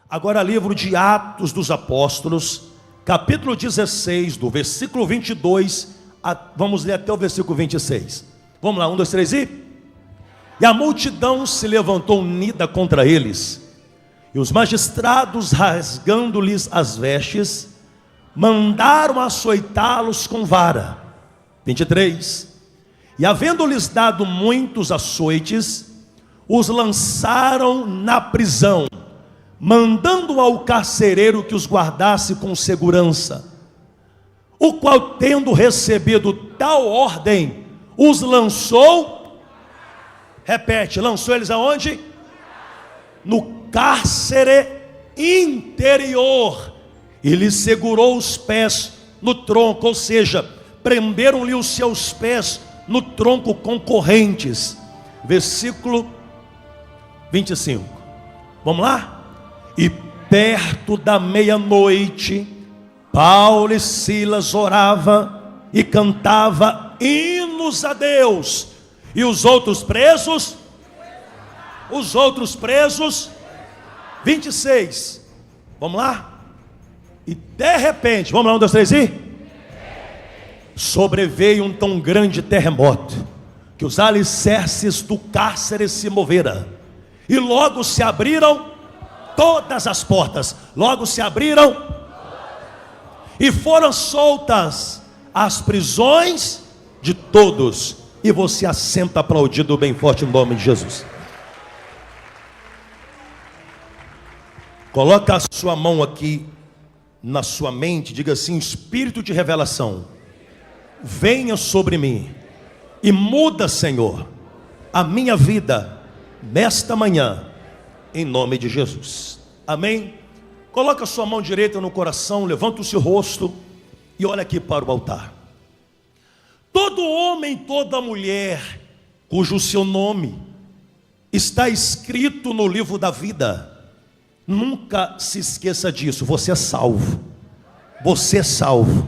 Agora, livro de Atos dos Apóstolos, capítulo 16, do versículo 22, vamos ler até o versículo 26. Vamos lá, 1, 2, 3 e... E a multidão se levantou unida contra eles, e os magistrados, rasgando-lhes as vestes, mandaram açoitá-los com vara. 23. E havendo-lhes dado muitos açoites, os lançaram na prisão, mandando ao carcereiro que os guardasse com segurança, o qual, tendo recebido tal ordem, os lançou. Repete, lançou eles aonde? No cárcere interior, e lhes segurou os pés no tronco, ou seja, prenderam-lhe os seus pés no tronco com correntes. Versículo 25, vamos lá? E perto da meia-noite, Paulo e Silas orava e cantava hinos a Deus. E os outros presos, 26, vamos lá? E de repente, vamos lá, 1, 2, 3 e... Sobreveio um tão grande terremoto, que os alicerces do cárcere se moveram, e logo se abriram todas as portas, e foram soltas as prisões de todos. E você assenta aplaudido bem forte no nome de Jesus. Coloca a sua mão aqui na sua mente, diga assim: Espírito de revelação, venha sobre mim e muda, Senhor, a minha vida nesta manhã, em nome de Jesus. Amém? Coloca a sua mão direita no coração, levanta o seu rosto e olha aqui para o altar. Todo homem, toda mulher, cujo seu nome está escrito no livro da vida, nunca se esqueça disso, você é salvo. Você é salvo.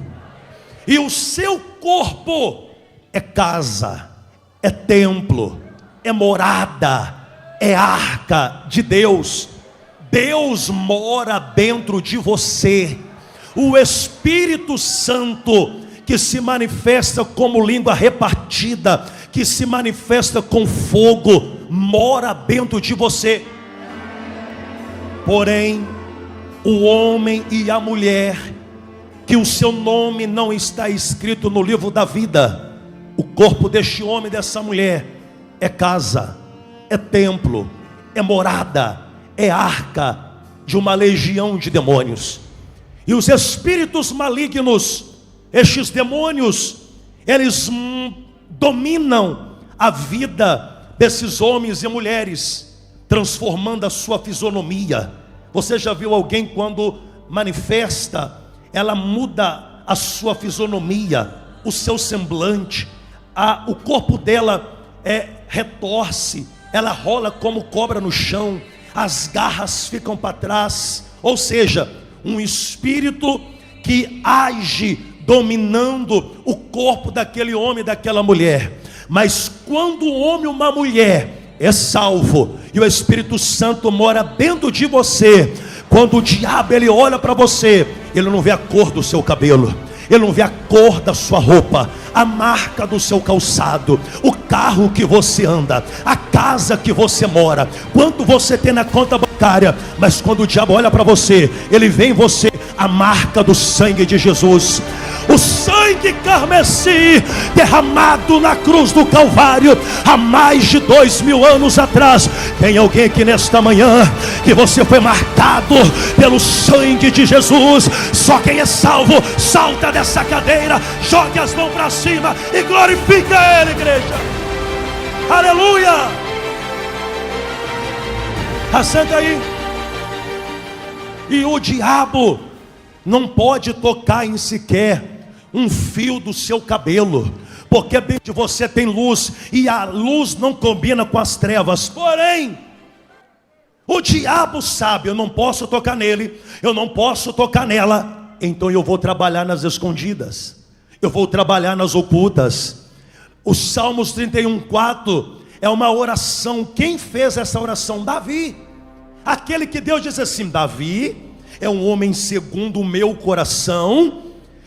E o seu corpo é casa, é templo, é morada, é arca de Deus. Deus mora dentro de você. O Espírito Santo, que se manifesta como língua repartida, que se manifesta com fogo, mora dentro de você. Porém, o homem e a mulher, que o seu nome não está escrito no livro da vida, o corpo deste homem e dessa mulher é casa, é templo, é morada, é arca de uma legião de demônios. E os espíritos malignos, estes demônios, eles dominam a vida desses homens e mulheres, transformando a sua fisionomia. Você já viu alguém quando manifesta, ela muda a sua fisionomia, o seu semblante, o corpo dela retorce, ela rola como cobra no chão, as garras ficam para trás. Ou seja, um espírito que age dominando o corpo daquele homem e daquela mulher. Mas quando um homem e uma mulher é salvo, e o Espírito Santo mora dentro de você, quando o diabo ele olha para você, ele não vê a cor do seu cabelo, ele não vê a cor da sua roupa, a marca do seu calçado, o carro que você anda, a casa que você mora, quanto você tem na conta bancária. Mas quando o diabo olha para você, ele vê em você a marca do sangue de Jesus. O sangue carmesí derramado na cruz do Calvário há mais de 2000 anos atrás. Tem alguém aqui nesta manhã que você foi marcado pelo sangue de Jesus? Só quem é salvo salta dessa cadeira, jogue as mãos para cima e glorifica Ele, igreja. Aleluia! Assenta aí. E o diabo não pode tocar em sequer um fio do seu cabelo, porque dentro de você tem luz, e a luz não combina com as trevas. Porém, o diabo sabe: eu não posso tocar nele, eu não posso tocar nela, então eu vou trabalhar nas escondidas, eu vou trabalhar nas ocultas. O Salmos 31:4 é uma oração. Quem fez essa oração? Davi. Aquele que Deus diz assim: Davi é um homem segundo o meu coração,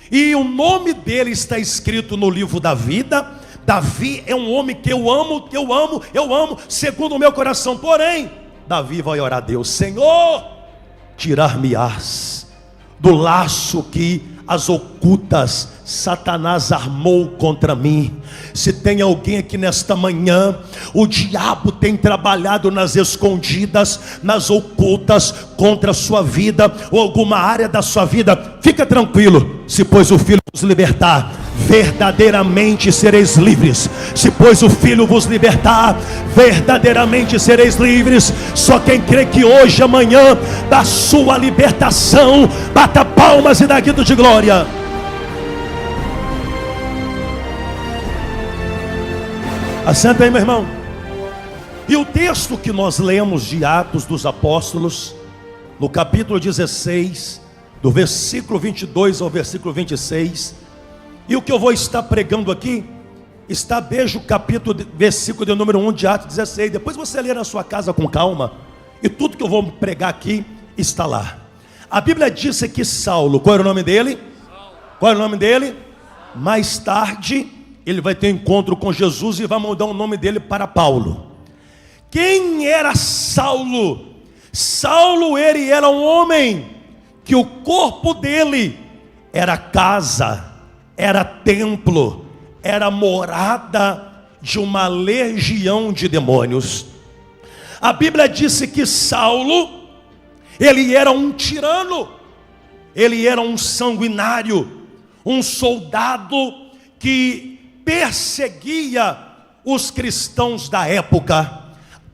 e o nome dele está escrito no livro da vida. Davi é um homem que eu amo, segundo o meu coração. Porém, Davi vai orar a Deus: Senhor, tirar-me-ás do laço que as ocultas Satanás armou contra mim. Se tem alguém aqui nesta manhã, o diabo tem trabalhado nas escondidas, nas ocultas, contra a sua vida, ou alguma área da sua vida, fica tranquilo, se pois o Filho vos libertar, verdadeiramente sereis livres. Se pois o Filho vos libertar, verdadeiramente sereis livres. Só quem crê que hoje, amanhã, da sua libertação, bata palmas e dá grito de glória. Assenta aí, meu irmão. E o texto que nós lemos de Atos dos Apóstolos, no capítulo 16, do versículo 22 ao versículo 26, e o que eu vou estar pregando aqui está desde o capítulo, versículo de número 1 de Atos 16. Depois você lê na sua casa com calma, e tudo que eu vou pregar aqui está lá. A Bíblia disse que Saulo, qual era o nome dele? Qual era o nome dele? Mais tarde ele vai ter um encontro com Jesus e vai mudar o nome dele para Paulo. Quem era Saulo? Saulo, ele era um homem que o corpo dele era casa, era templo, era morada de uma legião de demônios. A Bíblia disse que Saulo, ele era um tirano, ele era um sanguinário, um soldado que perseguia os cristãos da época.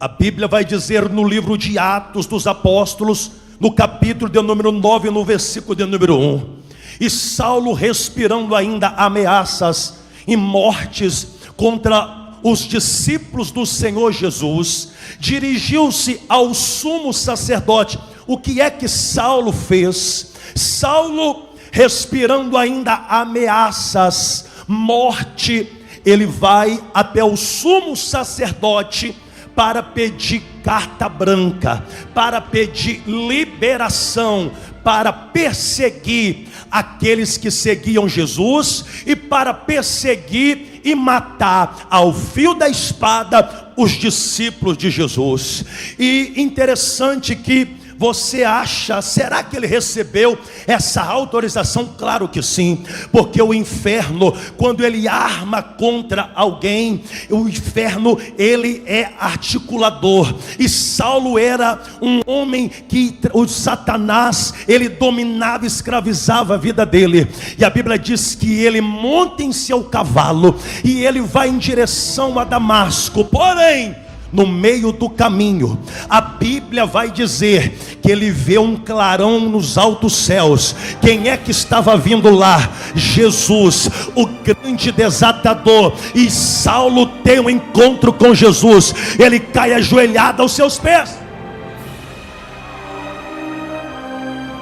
A Bíblia vai dizer no livro de Atos dos Apóstolos, no capítulo de número 9, no versículo de número 1: e Saulo, respirando ainda ameaças e mortes contra os discípulos do Senhor Jesus, dirigiu-se ao sumo sacerdote. O que é que Saulo fez? Saulo, respirando ainda ameaças, morte, ele vai até o sumo sacerdote para pedir carta branca, para pedir liberação, para perseguir aqueles que seguiam Jesus e para perseguir e matar ao fio da espada os discípulos de Jesus. E interessante que você acha, será que ele recebeu essa autorização? Claro que sim, porque o inferno, quando ele arma contra alguém, o inferno, ele é articulador. E Saulo era um homem que o Satanás, ele dominava, escravizava a vida dele. E a Bíblia diz que ele monta em seu cavalo e ele vai em direção a Damasco. Porém, no meio do caminho, a Bíblia vai dizer que ele vê um clarão nos altos céus. Quem é que estava vindo lá? Jesus, o grande desatador. E Saulo tem um encontro com Jesus. Ele cai ajoelhado aos seus pés.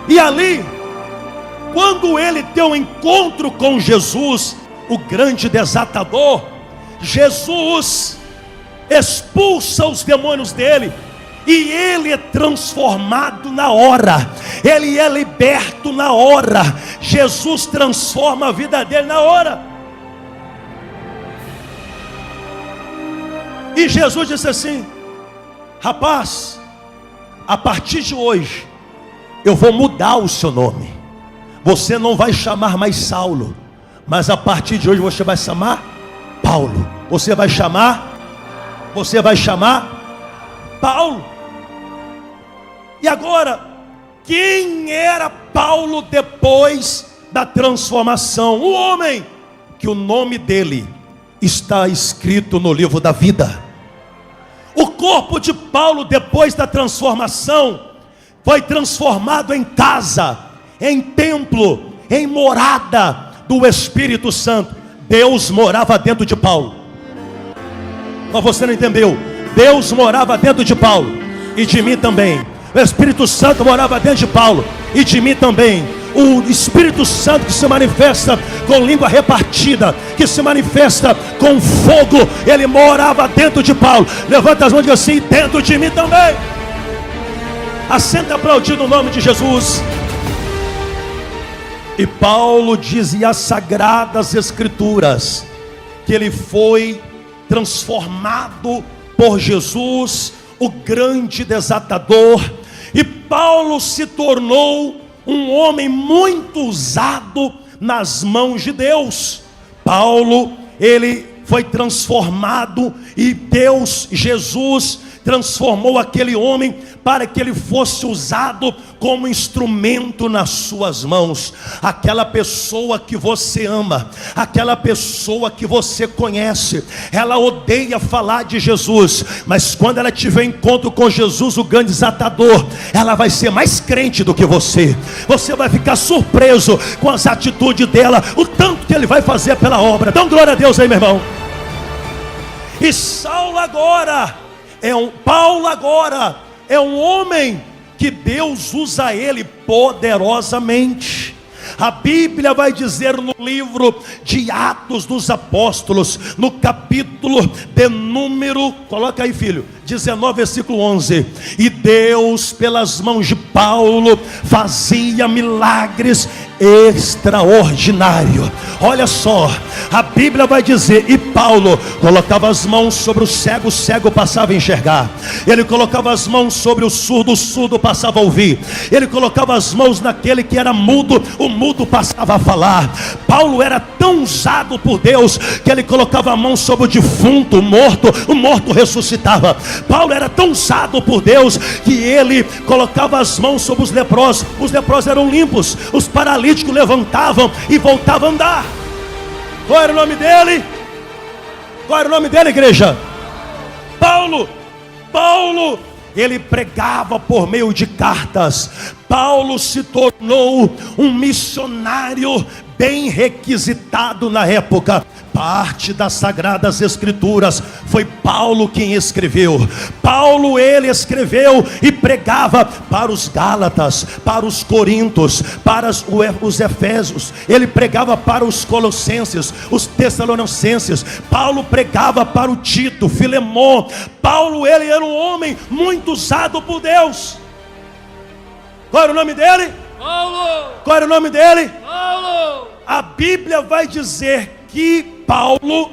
E ali, quando ele tem um encontro com Jesus, o grande desatador, Jesus expulsa os demônios dele, e ele é transformado na hora, ele é liberto na hora. Jesus transforma a vida dele na hora. E Jesus disse assim: rapaz, a partir de hoje eu vou mudar o seu nome. Você não vai chamar mais Saulo, mas a partir de hoje você vai chamar Paulo. Você vai chamar Paulo. E agora, quem era Paulo depois da transformação? Um homem que o nome dele está escrito no livro da vida. O corpo de Paulo, depois da transformação, foi transformado em casa, em templo, em morada do Espírito Santo. Deus morava dentro de Paulo. Mas você não entendeu. Deus morava dentro de Paulo e de mim também. O Espírito Santo morava dentro de Paulo e de mim também. O Espírito Santo que se manifesta com língua repartida, que se manifesta com fogo, ele morava dentro de Paulo. Levanta as mãos e diga assim: dentro de mim também. Assenta aplaudindo o nome de Jesus. E Paulo dizia as sagradas escrituras que ele foi transformado por Jesus, o grande desatador. E Paulo se tornou um homem muito usado nas mãos de Deus. Paulo, ele foi transformado e Deus, Jesus, transformou aquele homem para que ele fosse usado como instrumento nas suas mãos. Aquela pessoa que você ama, aquela pessoa que você conhece, ela odeia falar de Jesus, mas quando ela tiver encontro com Jesus, o grande desatador, ela vai ser mais crente do que você. Você vai ficar surpreso com as atitudes dela, o tanto que ele vai fazer pela obra. Dá glória a Deus aí, meu irmão. E Paulo agora é um homem que Deus usa ele poderosamente. A Bíblia vai dizer no livro de Atos dos Apóstolos, no capítulo de número, coloca aí, filho, 19, versículo 11. E Deus, pelas mãos de Paulo, fazia milagres extraordinários. Olha só, a Bíblia vai dizer: e Paulo colocava as mãos sobre o cego passava a enxergar. Ele colocava as mãos sobre o surdo passava a ouvir. Ele colocava as mãos naquele que era mudo, o mudo passava a falar. Paulo era tão usado por Deus que ele colocava a mão sobre o defunto, o morto ressuscitava. Paulo era tão usado por Deus que ele colocava as mãos sobre os leprosos eram limpos, os paralíticos levantavam e voltavam a andar. Qual era o nome dele? Qual era o nome dele, igreja? Paulo, ele pregava por meio de cartas. Paulo se tornou um missionário bem requisitado na época. Parte das sagradas escrituras foi Paulo quem escreveu. Paulo, ele escreveu e pregava para os Gálatas, para os Coríntios, para os Efésios. Ele pregava para os Colossenses, os Tessalonicenses. Paulo pregava para o Tito, Filemon. Paulo, ele era um homem muito usado por Deus. Qual era o nome dele? Paulo. Qual era o nome dele? Paulo. A Bíblia vai dizer que Paulo,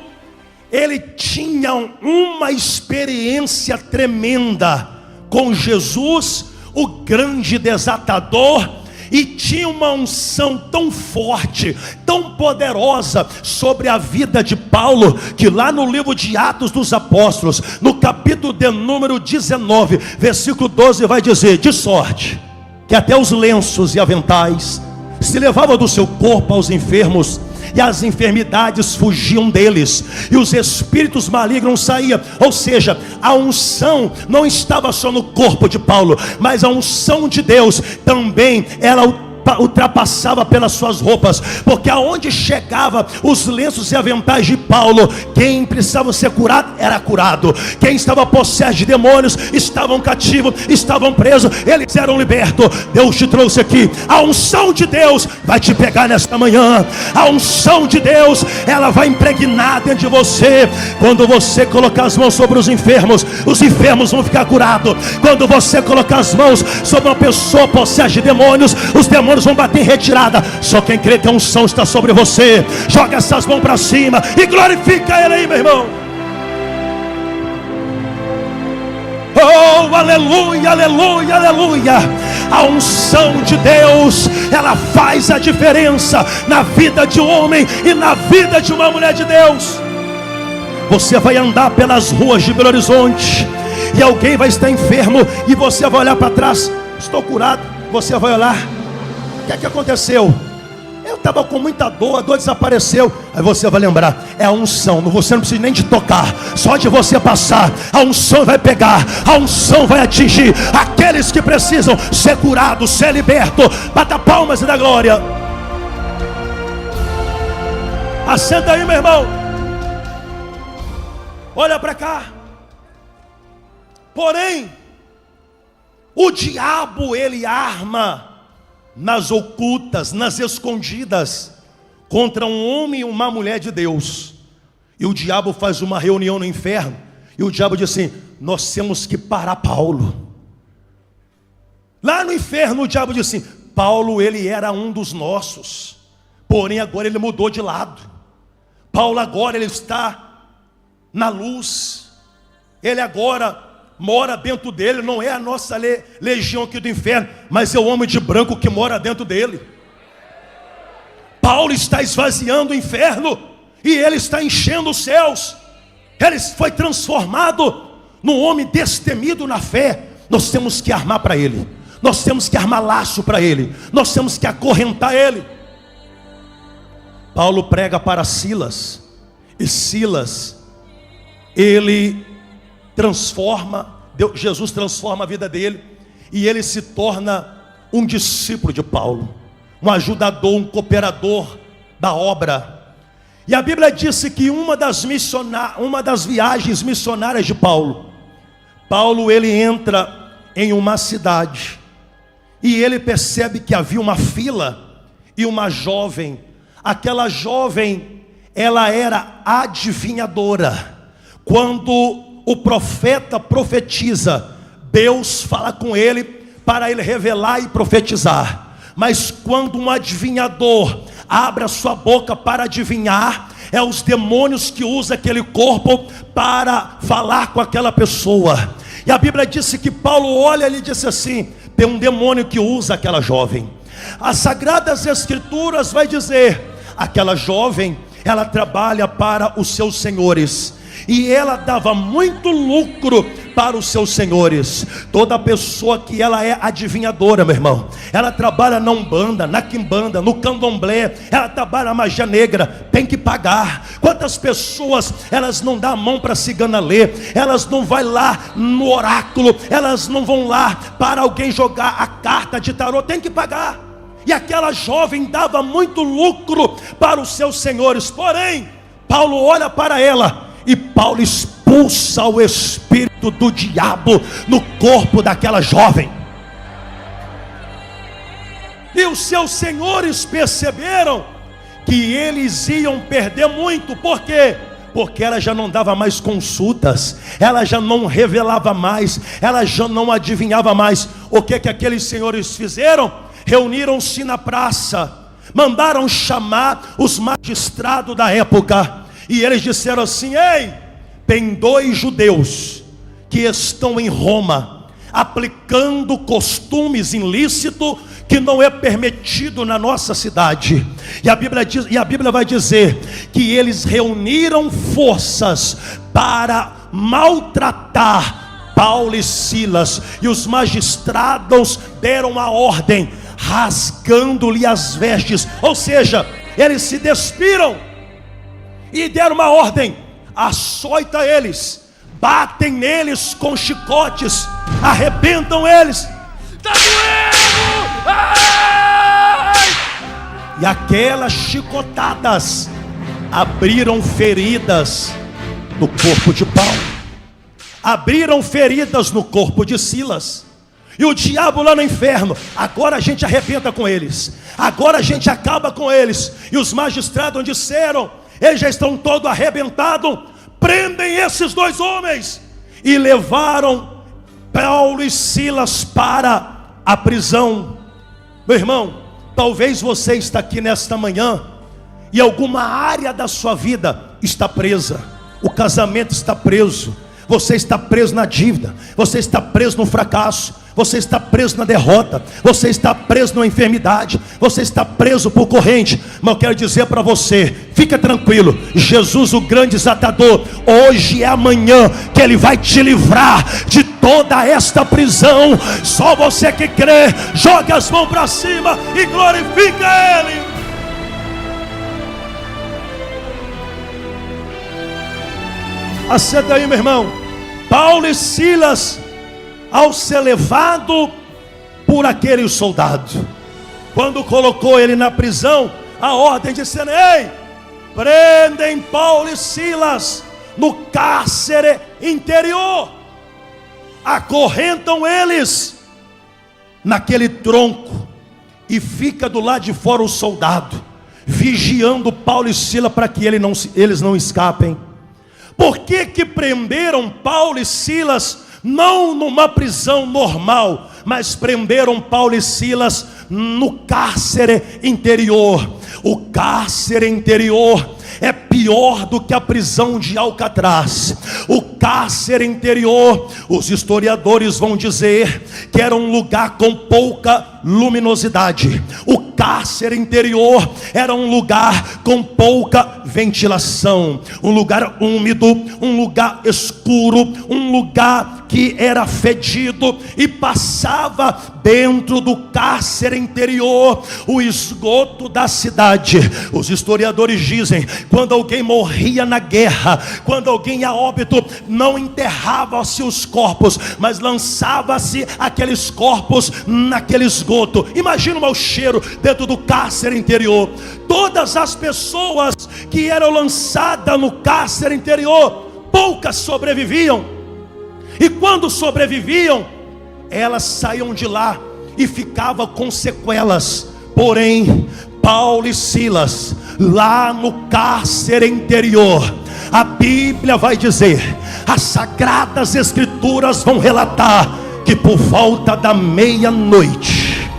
ele tinha uma experiência tremenda com Jesus, o grande desatador, e tinha uma unção tão forte, tão poderosa sobre a vida de Paulo, que lá no livro de Atos dos Apóstolos, no capítulo de número 19, versículo 12, vai dizer: de sorte que até os lenços e aventais se levavam do seu corpo aos enfermos, e as enfermidades fugiam deles, e os espíritos malignos saíam. Ou seja, a unção não estava só no corpo de Paulo, mas a unção de Deus também, ela ultrapassava pelas suas roupas, porque aonde chegava os lenços e aventais de Paulo, quem precisava ser curado era curado, quem estava possesso de demônios estavam cativos, estavam presos, eles eram libertos. Deus te trouxe aqui. A unção de Deus vai te pegar nesta manhã. A unção de Deus, ela vai impregnar dentro de você. Quando você colocar as mãos sobre os enfermos vão ficar curados. Quando você colocar as mãos sobre uma pessoa possessa de demônios, os demônios vão bater em retirada. Só quem crê que a unção está sobre você, joga essas mãos para cima e glorifica Ele aí, meu irmão. Oh, aleluia, aleluia, aleluia. A unção de Deus, ela faz a diferença na vida de um homem e na vida de uma mulher de Deus. Você vai andar pelas ruas de Belo Horizonte e alguém vai estar enfermo, e você vai olhar para trás: estou curado. Você vai olhar: o que é que aconteceu? Eu estava com muita dor, a dor desapareceu. Aí você vai lembrar: é a unção. Você não precisa nem de tocar, só de você passar, a unção vai pegar, a unção vai atingir aqueles que precisam ser curados, ser libertos. Bata palmas e dá glória. Assenta aí, meu irmão. Olha para cá. Porém, o diabo, ele arma nas ocultas, nas escondidas, contra um homem e uma mulher de Deus. E o diabo faz uma reunião no inferno, e o diabo diz assim: nós temos que parar Paulo. Lá no inferno o diabo disse assim: Paulo, ele era um dos nossos, porém agora ele mudou de lado. Paulo agora ele está na luz. Ele agora mora dentro dele. Não é a nossa legião aqui do inferno, mas é o homem de branco que mora dentro dele. Paulo está esvaziando o inferno e ele está enchendo os céus. Ele foi transformado num homem destemido na fé. Nós temos que armar para ele, nós temos que armar laço para ele, nós temos que acorrentar ele. Paulo prega para Silas, e Silas, ele transforma, Jesus transforma a vida dele, e ele se torna um discípulo de Paulo, um ajudador, um cooperador da obra. E a Bíblia disse que uma das viagens missionárias de Paulo, ele entra em uma cidade, e ele percebe que havia uma fila, e uma jovem, aquela jovem, ela era adivinhadora. Quando o profeta profetiza, Deus fala com ele, para ele revelar e profetizar. Mas quando um adivinhador abre a sua boca para adivinhar, é os demônios que usam aquele corpo para falar com aquela pessoa. E a Bíblia disse que Paulo olha e disse assim: tem um demônio que usa aquela jovem. As Sagradas Escrituras vai dizer: aquela jovem, ela trabalha para os seus senhores, e ela dava muito lucro para os seus senhores. Toda pessoa que ela é adivinhadora, meu irmão, ela trabalha na Umbanda, na Quimbanda, no Candomblé, ela trabalha na magia negra, tem que pagar. Quantas pessoas, elas não dão a mão para a cigana ler, elas não vão lá no oráculo, elas não vão lá para alguém jogar a carta de tarô, tem que pagar. E aquela jovem dava muito lucro para os seus senhores. Porém, Paulo olha para ela, e Paulo expulsa o espírito do diabo no corpo daquela jovem. E os seus senhores perceberam que eles iam perder muito. Por quê? Porque ela já não dava mais consultas, ela já não revelava mais, ela já não adivinhava mais. O que aqueles senhores fizeram? Reuniram-se na praça, mandaram chamar os magistrados da época, e eles disseram assim: ei, tem 2 judeus que estão em Roma, aplicando costumes ilícitos que não é permitido na nossa cidade. E a Bíblia vai dizer que eles reuniram forças para maltratar Paulo e Silas, e os magistrados deram a ordem, rasgando-lhe as vestes, ou seja, eles se despiram e deram uma ordem: açoita eles, batem neles com chicotes, arrebentam eles. Tá doendo! Ai! E aquelas chicotadas abriram feridas no corpo de Paulo, abriram feridas no corpo de Silas. E o diabo lá no inferno: agora a gente arrebenta com eles, agora a gente acaba com eles. E os magistrados disseram: eles já estão todos arrebentados, prendem esses 2 homens. E levaram Paulo e Silas para a prisão. Meu irmão, talvez você está aqui nesta manhã e alguma área da sua vida está presa. O casamento está preso, você está preso na dívida, você está preso no fracasso, você está preso na derrota, você está preso na enfermidade, você está preso por corrente. Mas eu quero dizer para você: fica tranquilo, Jesus, o grande desatador, hoje é amanhã que Ele vai te livrar de toda esta prisão. Só você que crê, joga as mãos para cima e glorifica Ele. Aceita aí, meu irmão. Paulo e Silas, ao ser levado por aquele soldado, quando colocou ele na prisão, a ordem dizendo: ei, prendem Paulo e Silas no cárcere interior, acorrentam eles naquele tronco, e fica do lado de fora o soldado, vigiando Paulo e Silas para que eles não escapem. Por que prenderam Paulo e Silas não numa prisão normal, mas prenderam Paulo e Silas no cárcere interior. O cárcere interior é pior do que a prisão de Alcatraz. O cárcere interior, os historiadores vão dizer que era um lugar com pouca luminosidade. O cárcere interior era um lugar com pouca ventilação, um lugar úmido, um lugar escuro, um lugar que era fedido, e passava dentro do cárcere interior o esgoto da cidade. Os historiadores dizem, quando alguém morria na guerra, quando alguém ia a óbito, não enterrava-se os corpos, mas lançava-se aqueles corpos naquele esgoto. Imagina o mau cheiro dentro do cárcere interior. Todas as pessoas que eram lançadas no cárcere interior, poucas sobreviviam. E quando sobreviviam, elas saíam de lá e ficavam com sequelas. Porém, Paulo e Silas, lá no cárcere interior, a Bíblia vai dizer, as sagradas escrituras vão relatar que por volta da meia-noite,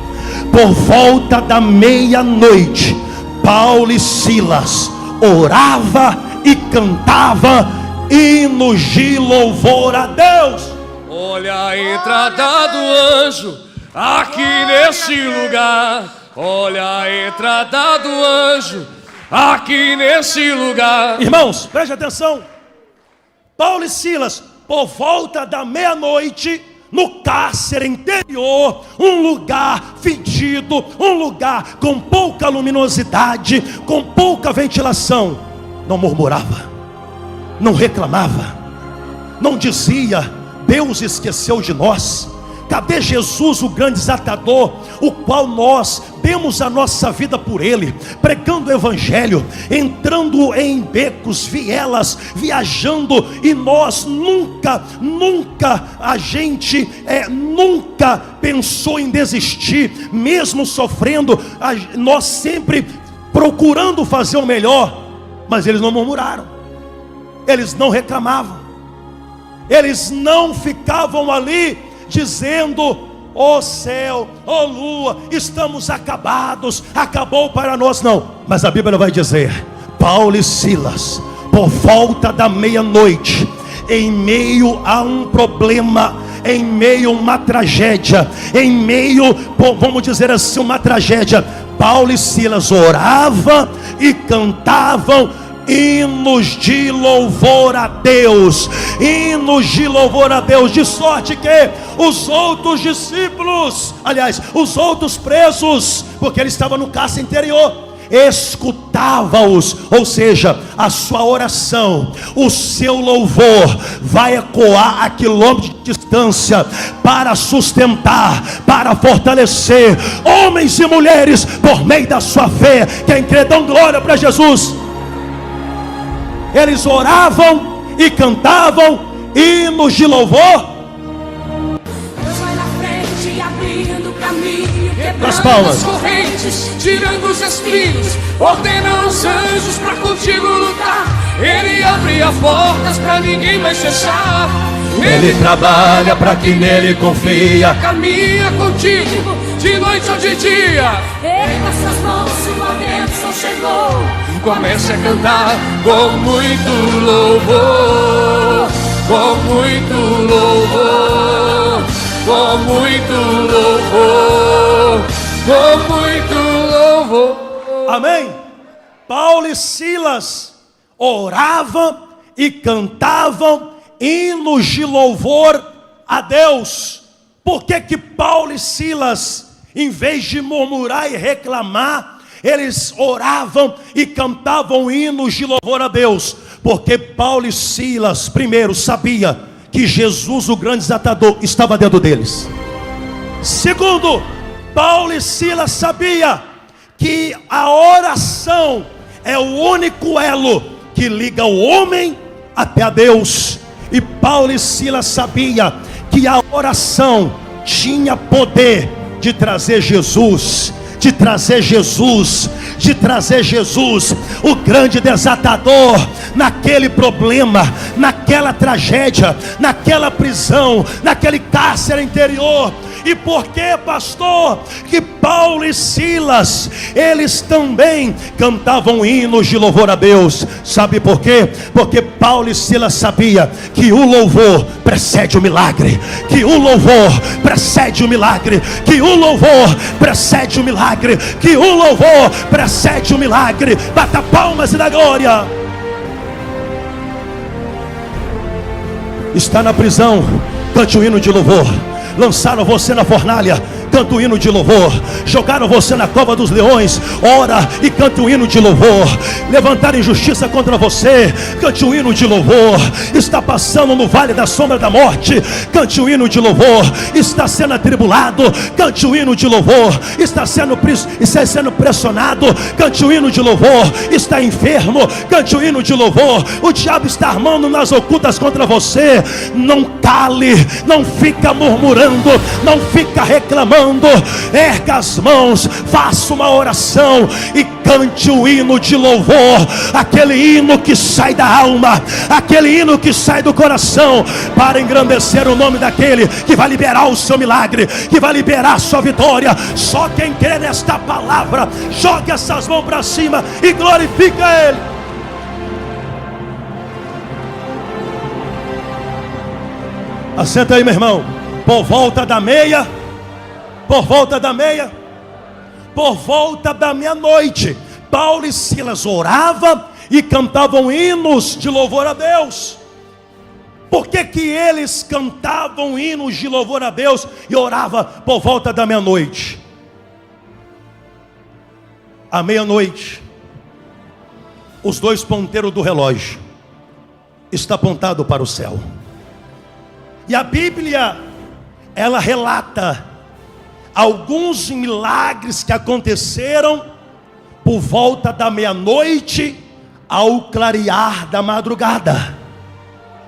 Paulo e Silas orava e cantava hinos de louvor a Deus. Olha a entrada do anjo aqui nesse lugar. Olha a entrada do anjo aqui nesse lugar. Irmãos, preste atenção. Paulo e Silas, por volta da meia-noite, no cárcere interior, um lugar fedido, um lugar com pouca luminosidade, com pouca ventilação, não murmurava, não reclamava, não dizia, Deus esqueceu de nós. Cadê Jesus, o grande desatador, o qual nós demos a nossa vida por Ele, pregando o Evangelho, entrando em becos, vielas, viajando, e nós nunca pensou em desistir, mesmo sofrendo, nós sempre procurando fazer o melhor. Mas eles não murmuraram, eles não reclamavam, eles não ficavam ali dizendo, ó céu, ó lua, estamos acabados, acabou para nós. Não, mas a Bíblia vai dizer, Paulo e Silas, por volta da meia-noite, em meio a um problema, em meio a uma tragédia, em meio, vamos dizer assim, uma tragédia, Paulo e Silas oravam e cantavam hinos de louvor a Deus, hinos de louvor a Deus, de sorte que os outros discípulos, aliás, os outros presos, porque ele estava no cárcere interior, escutava-os, ou seja, a sua oração, o seu louvor vai ecoar a quilômetros de distância, para sustentar, para fortalecer homens e mulheres, por meio da sua fé. Quem crê, dão glória para Jesus. Eles oravam e cantavam hinos de louvor. Deus vai na frente, abrindo caminho, as palmas, as correntes, tirando os espinhos, ordena os anjos pra contigo lutar. Ele abre as portas pra ninguém mais fechar. Ele trabalha pra quem nele confia. Caminha contigo, de noite ou de dia. Erga suas mãos, sua bênção chegou. Comece a cantar com muito louvor, com muito louvor, com muito louvor, com muito louvor. Amém? Paulo e Silas oravam e cantavam hinos de louvor a Deus. Por que Paulo e Silas, em vez de murmurar e reclamar, eles oravam e cantavam hinos de louvor a Deus? Porque Paulo e Silas, primeiro, sabia que Jesus, o grande desatador, estava dentro deles. Segundo, Paulo e Silas sabia que a oração é o único elo que liga o homem até a Deus. E Paulo e Silas sabia que a oração tinha poder de trazer Jesus, de trazer Jesus, o grande desatador, naquele problema, naquela tragédia, naquela prisão, naquele cárcere interior. E por que, pastor, que Paulo e Silas, eles também cantavam hinos de louvor a Deus? Sabe por quê? Porque Paulo e Silas sabia que o louvor precede o milagre, que o louvor precede o milagre, que o louvor precede o milagre, que o louvor precede o milagre. Bata palmas e dá glória. Está na prisão, cante o hino de louvor. Lançaram você na fornalha, canta o hino de louvor. Jogaram você na cova dos leões, ora e canta o hino de louvor. Levantaram injustiça contra você, cante o hino de louvor. Está passando no vale da sombra da morte, cante o hino de louvor. Está sendo atribulado, cante o hino de louvor. Está sendo pressionado, cante o hino de louvor. Está enfermo, cante o hino de louvor. O diabo está armando nas ocultas contra você. Não cale, não fica murmurando, não fica reclamando. Erga as mãos, faça uma oração e cante o hino de louvor. Aquele hino que sai da alma, aquele hino que sai do coração, para engrandecer o nome daquele que vai liberar o seu milagre, que vai liberar a sua vitória. Só quem crê nesta palavra, jogue essas mãos para cima e glorifica Ele. Assenta aí, meu irmão. Por volta da meia-noite, Paulo e Silas oravam e cantavam hinos de louvor a Deus. Por que eles cantavam hinos de louvor a Deus e oravam por volta da meia-noite? À meia-noite, os dois ponteiros do relógio estão apontados para o céu. E a Bíblia, ela relata alguns milagres que aconteceram por volta da meia-noite ao clarear da madrugada.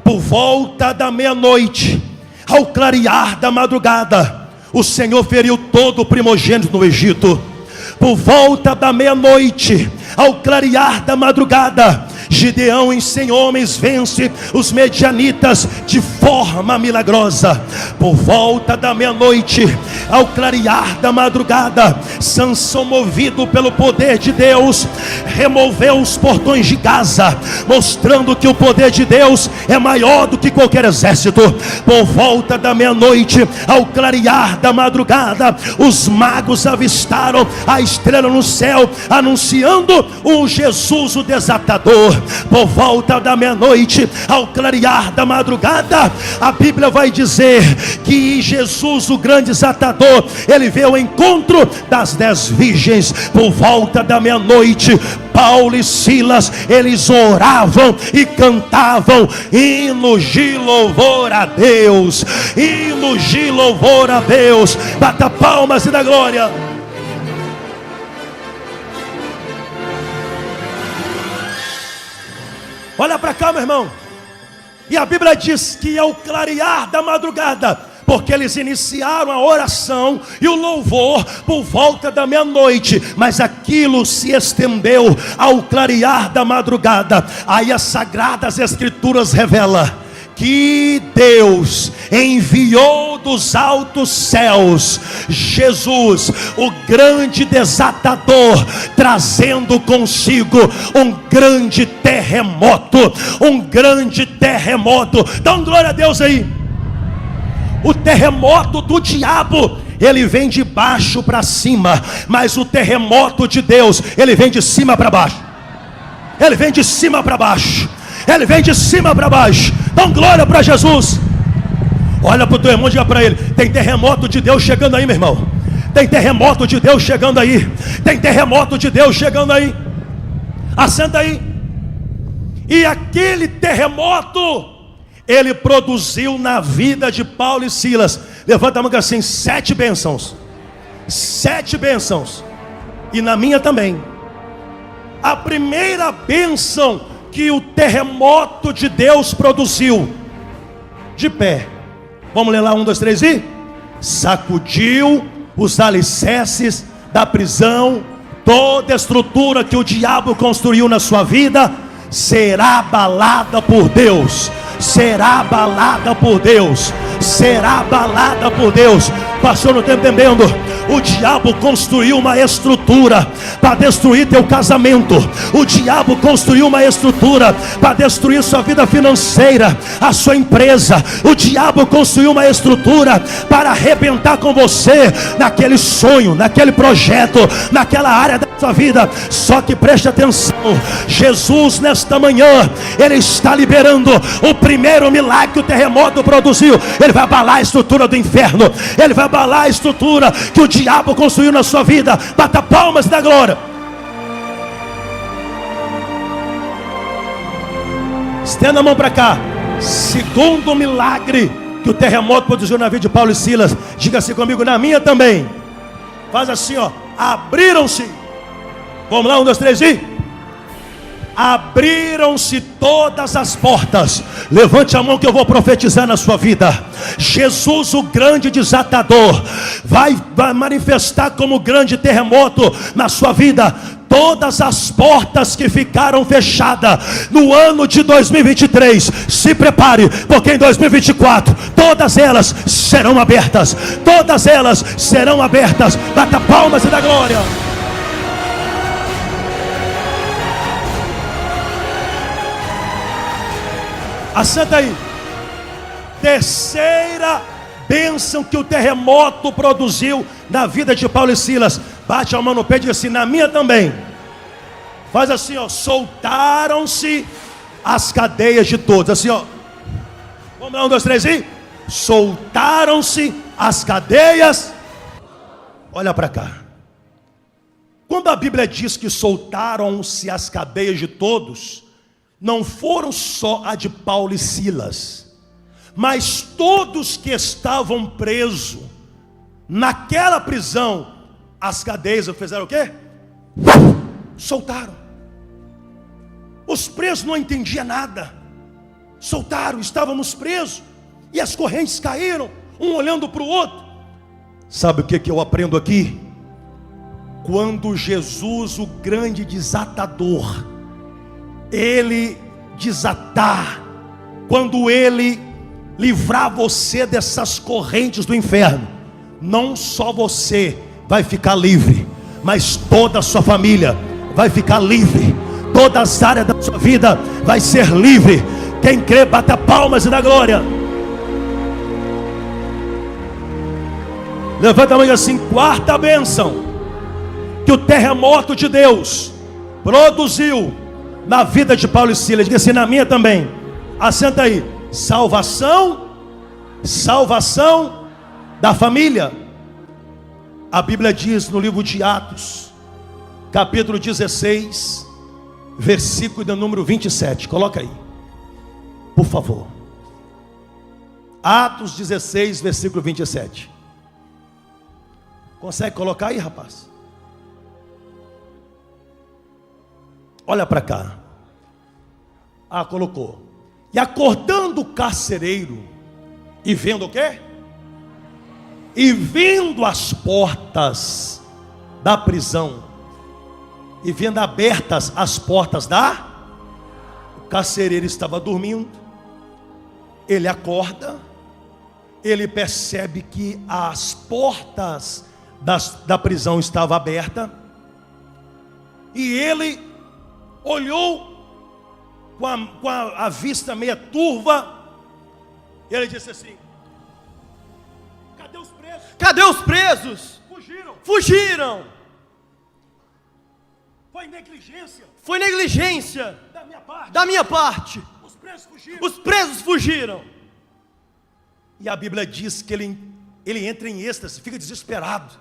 Por volta da meia-noite ao clarear da madrugada, o Senhor feriu todo o primogênito no Egito. Por volta da meia-noite ao clarear da madrugada, Gideão em 100 homens vence os medianitas de forma milagrosa. Por volta da meia-noite ao clarear da madrugada, Sansão, movido pelo poder de Deus, removeu os portões de Gaza, mostrando que o poder de Deus é maior do que qualquer exército. Por volta da meia-noite ao clarear da madrugada, os magos avistaram a estrela no céu, anunciando o Jesus o desatador. Por volta da meia-noite ao clarear da madrugada, a Bíblia vai dizer que Jesus o grande desatador, ele veio ao encontro das 10 virgens. Por volta da meia-noite, Paulo e Silas, eles oravam e cantavam hinos de louvor a Deus, hinos de louvor a Deus. Bata palmas e dá glória. Olha para cá, meu irmão. E a Bíblia diz que ao clarear da madrugada, porque eles iniciaram a oração e o louvor por volta da meia-noite, mas aquilo se estendeu ao clarear da madrugada. Aí as Sagradas Escrituras revelam que Deus enviou dos altos céus Jesus, o grande desatador, trazendo consigo um grande terremoto. Um grande terremoto. Dá glória a Deus aí. O terremoto do diabo, ele vem de baixo para cima, mas o terremoto de Deus, ele vem de cima para baixo. Ele vem de cima para baixo. Ele vem de cima para baixo. Dá glória para Jesus. Olha para o teu irmão e diga para ele: tem terremoto de Deus chegando aí, meu irmão. Tem terremoto de Deus chegando aí. Tem terremoto de Deus chegando aí. Assenta aí. E aquele terremoto, ele produziu na vida de Paulo e Silas, levanta a mão assim, 7 bênçãos. 7 bênçãos. E na minha também. A primeira bênção que o terremoto de Deus produziu, de pé, vamos ler lá, 1, 2, 3 e sacudiu os alicerces da prisão. Toda estrutura que o diabo construiu na sua vida será abalada por Deus. Será abalada por Deus. será abalada por Deus. Pastor, não está entendendo? O diabo construiu uma estrutura para destruir teu casamento. O diabo construiu uma estrutura para destruir sua vida financeira, a sua empresa. O diabo construiu uma estrutura para arrebentar com você naquele sonho, naquele projeto, naquela área da sua vida. Só que preste atenção, Jesus nesta manhã, Ele está liberando o primeiro milagre que o terremoto produziu. Ele vai abalar a estrutura do inferno. Ele vai abalar a estrutura que o diabo construiu na sua vida. Bata palmas da glória. Estenda a mão para cá. Segundo milagre que o terremoto produziu na vida de Paulo e Silas. Diga assim comigo: na minha também. Faz assim, ó. Abriram-se. Vamos lá, 1, 2, 3 e... abriram-se todas as portas. Levante a mão que eu vou profetizar na sua vida. Jesus, o grande desatador, vai manifestar como grande terremoto na sua vida. Todas as portas que ficaram fechadas no ano de 2023, se prepare, porque em 2024 todas elas serão abertas. Todas elas serão abertas. Bata palmas e dá glória. Assenta aí. Terceira bênção que o terremoto produziu na vida de Paulo e Silas. Bate a mão no peito e diz assim: na minha também. Faz assim, ó. Soltaram-se as cadeias de todos. Assim, ó. Vamos lá, 1, 2, 3 e... soltaram-se as cadeias. Olha para cá. Quando a Bíblia diz que soltaram-se as cadeias de todos, não foram só a de Paulo e Silas, mas todos que estavam presos naquela prisão. As cadeias fizeram o quê? Soltaram. Os presos não entendiam nada. Soltaram, estávamos presos e as correntes caíram, um olhando para o outro. Sabe o que eu aprendo aqui? Quando Jesus, o grande desatador, Ele desatar, quando Ele livrar você dessas correntes do inferno, não só você vai ficar livre, mas toda a sua família vai ficar livre. Todas as áreas da sua vida vai ser livre. Quem crê, bata palmas e dá glória. Levanta a mão e diz assim: quarta bênção que o terremoto de Deus produziu na vida de Paulo e Silas. Diga assim: na minha também. Assenta aí. Salvação da família. A Bíblia diz no livro de Atos, capítulo 16, versículo de número 27. Coloca aí, por favor. Atos 16, versículo 27. Consegue colocar aí, rapaz? Olha para cá. Ah, colocou. E acordando o carcereiro, e vendo o quê? E vendo as portas da prisão, e vendo abertas as portas o carcereiro estava dormindo. Ele acorda, ele percebe que as portas da prisão estavam abertas, e ele olhou com a vista meia turva. Ele disse assim: cadê os presos? Cadê os presos? Fugiram. Foi negligência da minha parte. Os presos fugiram. E a Bíblia diz que ele entra em êxtase, fica desesperado.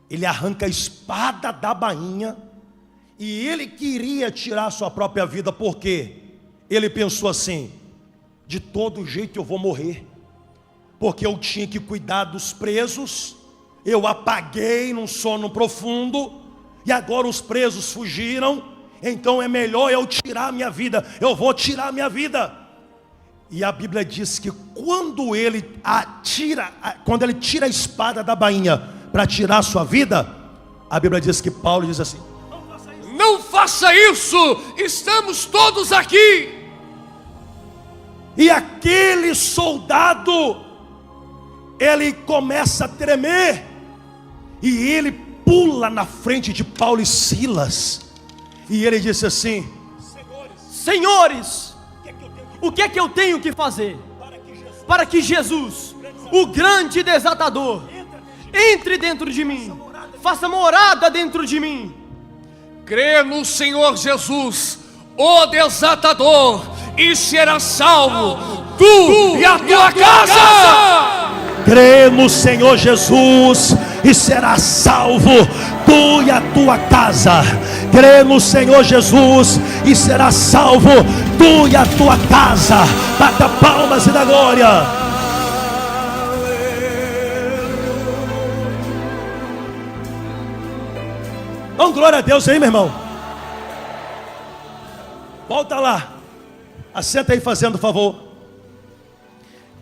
Ele arranca a espada da bainha, e ele queria tirar a sua própria vida, porque ele pensou assim: de todo jeito eu vou morrer, porque eu tinha que cuidar dos presos. Eu apaguei num sono profundo, e agora os presos fugiram, então é melhor eu tirar a minha vida. Eu vou tirar a minha vida. E a Bíblia diz que quando ele tira a espada da bainha para tirar a sua vida, a Bíblia diz que Paulo diz assim: não faça isso, estamos todos aqui. E aquele soldado ele começa a tremer, e ele pula na frente de Paulo e Silas, e ele disse assim: Senhores, o que é que eu tenho que fazer para que Jesus, o grande desatador, entre dentro de mim, faça morada dentro de mim? Crê no Senhor Jesus, o desatador, e será salvo, tu e a tua casa. Crê no Senhor Jesus e será salvo, tu e a tua casa. Crê no Senhor Jesus e será salvo, tu e a tua casa. Bata palmas e dá glória. Dá glória a Deus aí, meu irmão. Volta lá. Assenta aí fazendo favor.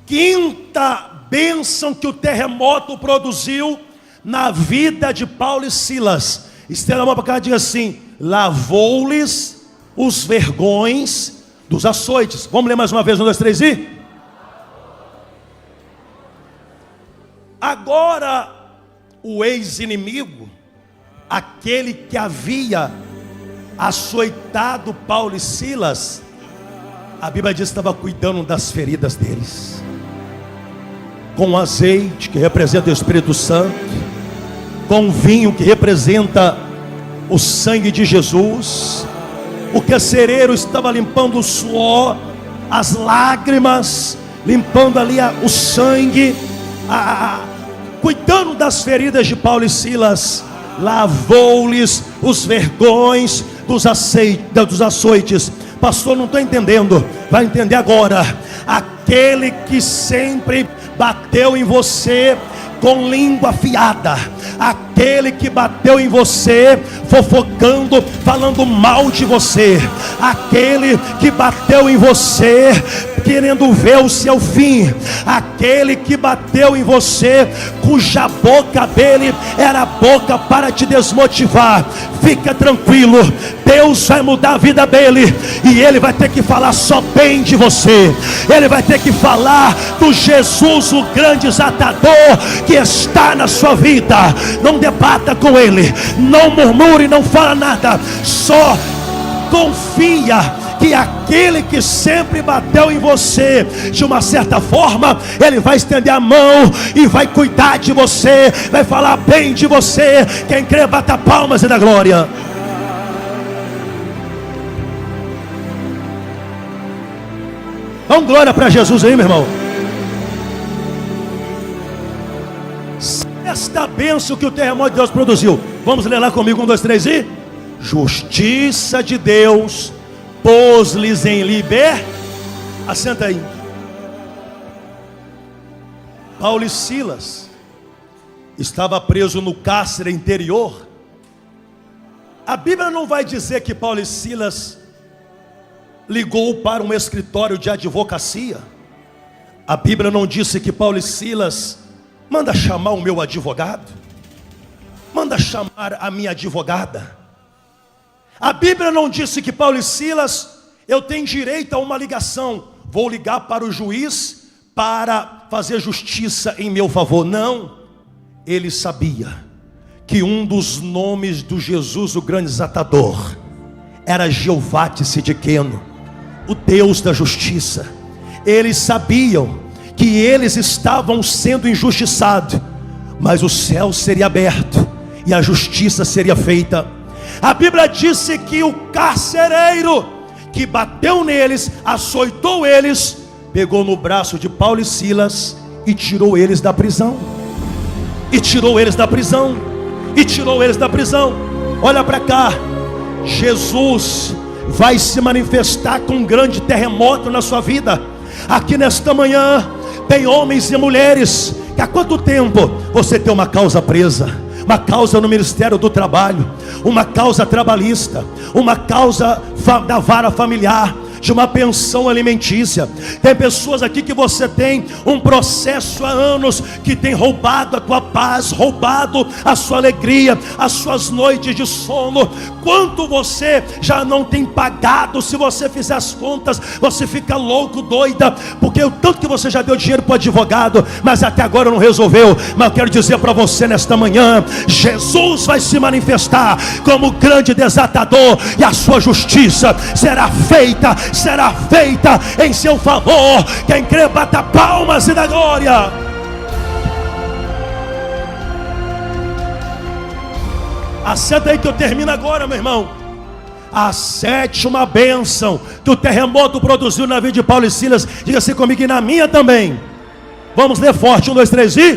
Quinta bênção que o terremoto produziu na vida de Paulo e Silas. Estenda a mão para cá e diga assim: lavou-lhes os vergões dos açoites. Vamos ler mais uma vez, 1, 2, 3 e... Agora o ex-inimigo, aquele que havia açoitado Paulo e Silas, a Bíblia diz que estava cuidando das feridas deles, com azeite, que representa o Espírito Santo, com vinho, que representa o sangue de Jesus. O carcereiro estava limpando o suor, as lágrimas, limpando ali o sangue, cuidando das feridas de Paulo e Silas. Lavou-lhes os vergões dos açoites. Pastor, não estou entendendo. Vai entender agora. Aquele que sempre bateu em você com língua afiada, aquele que bateu em você fofocando, falando mal de você, aquele que bateu em você querendo ver o seu fim, aquele que bateu em você cuja boca dele era boca para te desmotivar, fica tranquilo, Deus vai mudar a vida dele, e ele vai ter que falar só bem de você, ele vai ter que falar do Jesus, o grande desatador que está na sua vida. Não debata com ele, não murmure, não fala nada, só confia que aquele que sempre bateu em você, de uma certa forma, ele vai estender a mão e vai cuidar de você, vai falar bem de você. Quem crê, bata palmas e dá glória. Dá glória para Jesus aí, meu irmão. Esta bênção que o terremoto de Deus produziu, vamos ler lá comigo, 1, 2, 3 e... Justiça de Deus pôs-lhes em liberdade. Assenta aí. Paulo e Silas estava preso no cárcere interior. A Bíblia não vai dizer que Paulo e Silas ligou para um escritório de advocacia. A Bíblia não disse que Paulo e Silas: manda chamar o meu advogado, manda chamar a minha advogada. A Bíblia não disse que Paulo e Silas: eu tenho direito a uma ligação, vou ligar para o juiz para fazer justiça em meu favor. Não, ele sabia que um dos nomes do Jesus, o grande desatador, era Jeová Tsidkenu, o Deus da justiça. Eles sabiam que eles estavam sendo injustiçados, mas o céu seria aberto e a justiça seria feita. A Bíblia disse que o carcereiro que bateu neles, açoitou eles, pegou no braço de Paulo e Silas e tirou eles da prisão. E tirou eles da prisão. E tirou eles da prisão. Olha para cá. Jesus vai se manifestar com um grande terremoto na sua vida. Aqui nesta manhã tem homens e mulheres que há quanto tempo você tem uma causa presa, uma causa no Ministério do Trabalho, uma causa trabalhista, uma causa da vara familiar, de uma pensão alimentícia. Tem pessoas aqui que você tem um processo há anos que tem roubado a tua paz, roubado a sua alegria, as suas noites de sono. Quanto você já não tem pagado? Se você fizer as contas, você fica louco, doida, porque o tanto que você já deu dinheiro para o advogado, mas até agora não resolveu. Mas eu quero dizer para você nesta manhã, Jesus vai se manifestar como grande desatador, e a sua justiça será feita em seu favor. Quem crê, bata palmas e dá glória. Assenta aí que eu termino agora, meu irmão. A sétima bênção que o terremoto produziu na vida de Paulo e Silas, diga assim comigo, e na minha também. Vamos ler forte, 1, 2, 3 e...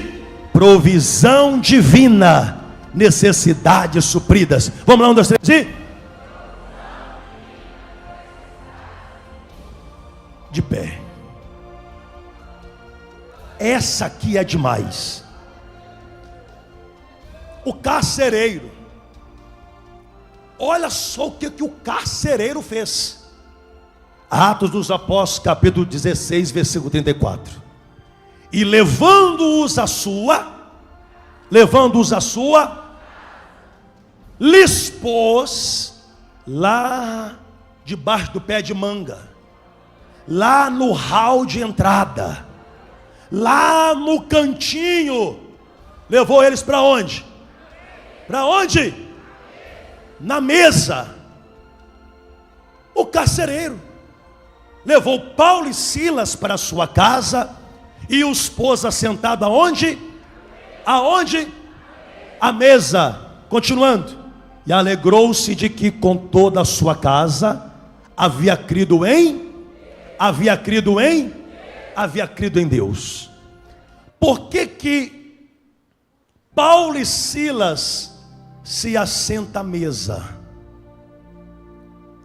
provisão divina, necessidades supridas. Vamos lá, 1, 2, 3 e... de pé. Essa aqui é demais. O carcereiro, olha só o que o carcereiro fez. Atos dos Apóstolos, capítulo 16, versículo 34. E levando-os a sua, lhes pôs lá debaixo do pé de manga, lá no hall de entrada, lá no cantinho. Levou eles para onde? Para onde? Na mesa. O carcereiro levou Paulo e Silas para a sua casa e os pôs assentado aonde? Aonde? À mesa. Continuando. E alegrou-se de que com toda a sua casa havia crido em Deus. Por que Paulo e Silas se assentam à mesa?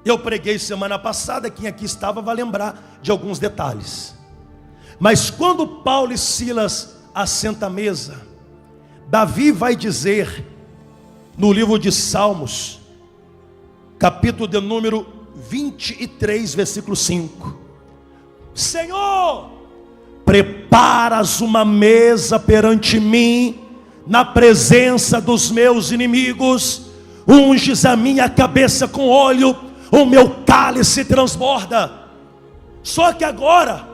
Eu preguei semana passada, quem aqui estava vai lembrar de alguns detalhes. Mas quando Paulo e Silas assentam à mesa, Davi vai dizer no livro de Salmos, capítulo de número 23, versículo 5: Senhor, preparas uma mesa perante mim, na presença dos meus inimigos, unges a minha cabeça com óleo, o meu cálice transborda. Só que agora,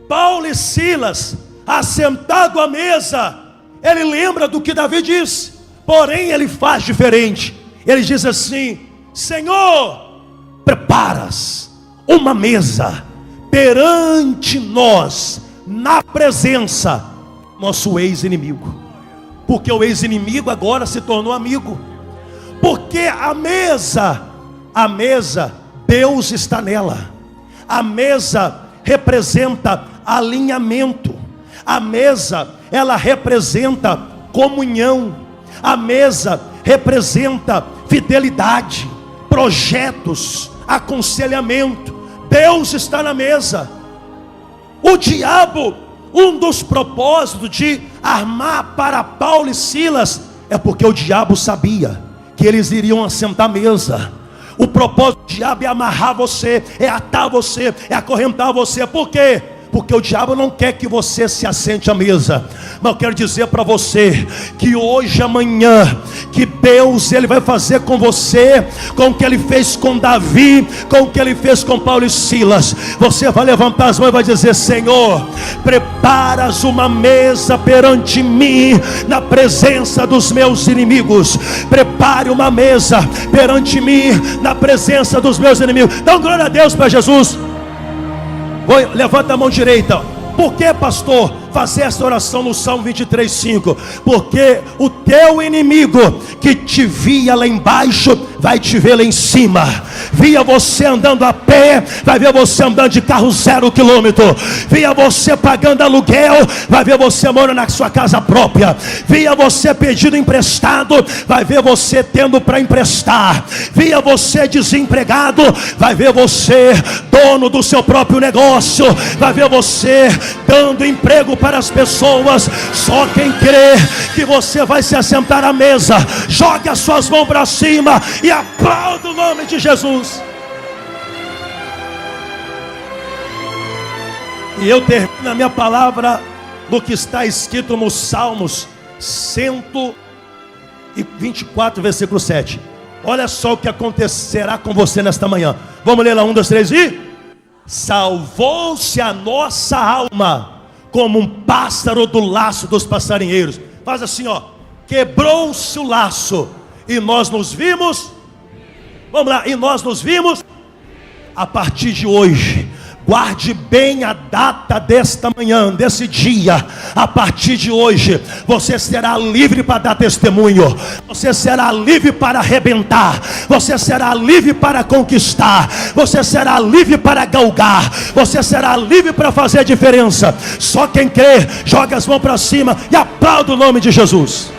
Paulo e Silas, assentado à mesa, ele lembra do que Davi disse, porém ele faz diferente. Ele diz assim: Senhor, preparas uma mesa perante nós, na presença nosso ex-inimigo. Porque o ex-inimigo agora se tornou amigo. Porque a mesa, Deus está nela. A mesa representa alinhamento. A mesa, ela representa comunhão. A mesa representa fidelidade, projetos, aconselhamento. Deus está na mesa. O diabo, um dos propósitos de armar para Paulo e Silas, é porque o diabo sabia que eles iriam assentar à mesa. O propósito do diabo é amarrar você, é atar você, é acorrentar você. Por quê? Porque o diabo não quer que você se assente à mesa. Mas eu quero dizer para você que hoje, amanhã, que Deus, Ele vai fazer com você, com o que Ele fez com Davi, com o que Ele fez com Paulo e Silas. Você vai levantar as mãos e vai dizer: Senhor, preparas uma mesa perante mim, na presença dos meus inimigos. Prepare uma mesa perante mim, na presença dos meus inimigos. Dá glória a Deus para Jesus. Levanta a mão direita. Por que, pastor, fazer essa oração no Salmo 23:5? Porque o teu inimigo que te via lá embaixo vai te ver lá em cima. Via você andando a pé, vai ver você andando de carro 0 quilômetro. Via você pagando aluguel, vai ver você morando na sua casa própria. Via você pedindo emprestado, vai ver você tendo para emprestar. Via você desempregado, vai ver você dono do seu próprio negócio. Vai ver você dando emprego para as pessoas. Só quem crê que você vai se assentar à mesa, jogue as suas mãos para cima e aplauda o nome de Jesus. E eu termino a minha palavra do que está escrito nos Salmos 124, versículo 7. Olha só o que acontecerá com você nesta manhã. Vamos ler lá, 1, 2, 3 e... Salvou-se a nossa alma como um pássaro do laço dos passarinheiros. Faz assim, ó. Quebrou-se o laço e nós nos vimos. Vamos lá, e nós nos vimos. A partir de hoje, guarde bem a data desta manhã, desse dia. A partir de hoje, você será livre para dar testemunho. Você será livre para arrebentar. Você será livre para conquistar. Você será livre para galgar. Você será livre para fazer a diferença. Só quem crê, joga as mãos para cima e aplauda o nome de Jesus.